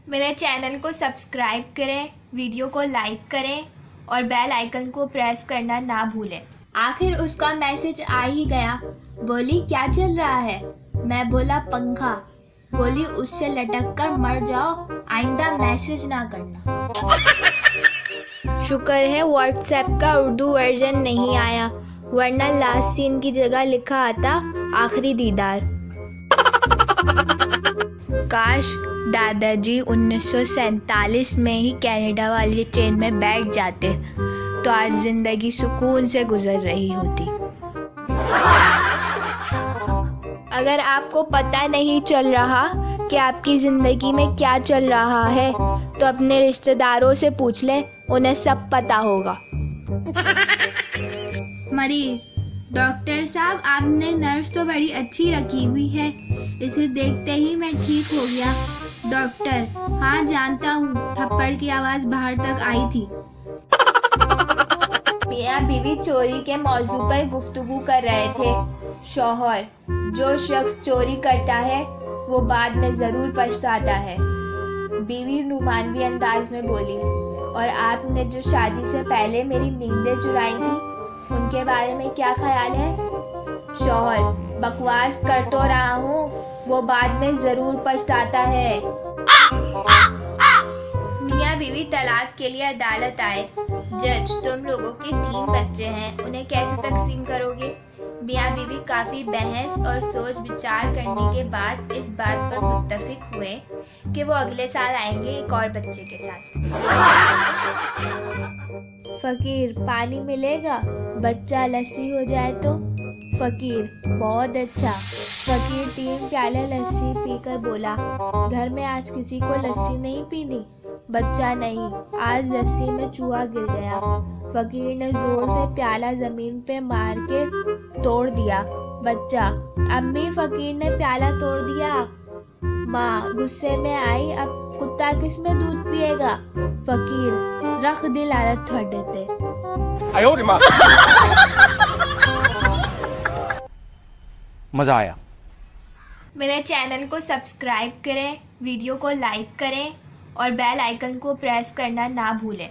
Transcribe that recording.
मेरे चैनल को सब्सक्राइब करें, वीडियो को लाइक करें और बेल आइकन को प्रेस करना ना भूलें। आखिर उसका मैसेज आ ही गया। बोली क्या चल रहा है? मैं बोला पंखा। बोली उससे लटक कर मर जाओ, आइंदा मैसेज ना करना। शुक्र है व्हाट्सएप का उर्दू वर्जन नहीं आया, वरना लास्ट सीन की जगह लिखा आता आखिरी दीदार। काश दादाजी 1947 में ही कनाडा वाली ट्रेन में बैठ जाते तो आज जिंदगी सुकून से गुजर रही होती। अगर आपको पता नहीं चल रहा कि आपकी ज़िंदगी में क्या चल रहा है तो अपने रिश्तेदारों से पूछ लें, उन्हें सब पता होगा। मरीज, डॉक्टर साहब आपने नर्स तो बड़ी अच्छी रखी हुई है, इसे देखते ही मैं ठीक हो गया। डॉक्टर, हाँ जानता हूँ, थप्पड़ की आवाज़ बाहर तक आई थी। मियाँ बीवी चोरी के मौजू पर गुफ्तगू कर रहे थे। शौहर, जो शख्स चोरी करता है वो बाद में ज़रूर पछताता है। बीवी नुमानवी अंदाज में बोली, और आपने जो शादी से पहले मेरी नींदें चुराई थी उनके बारे में क्या ख्याल है? शौहर, बकवास कर तो रहा हूँ, वो बाद में ज़रूर पछताता है। मियाँ बीवी तलाक के लिए अदालत आए। जज, तुम लोगों के 3 बच्चे हैं, उन्हें कैसे तकसीम करोगे? मियाँ बीवी काफ़ी बहस और सोच विचार करने के बाद इस बात पर मुत्तफिक हुए कि वो अगले साल आएंगे एक और बच्चे के साथ। फ़कीर, पानी मिलेगा? बच्चा लस्सी हो जाए तो? फ़कीर, बहुत अच्छा। फ़कीर 3 प्याले लस्सी पीकर बोला, घर में आज किसी को लस्सी नहीं पीनी? बच्चा, नहीं, आज लस्सी में चूहा गिर गया। फ़कीर ने ज़ोर से प्याला ज़मीन पे मार के तोड़ दिया। बच्चा, अम्मी फ़कीर ने प्याला तोड़ दिया। माँ गुस्से में आई, अब कुत्ता किस में दूध पिएगा? फ़कीर, रख दिल आदत थोड़ देते। मज़ा आया। मेरे चैनल को सब्सक्राइब करें, वीडियो को लाइक करें और बेल आइकन को प्रेस करना ना भूलें।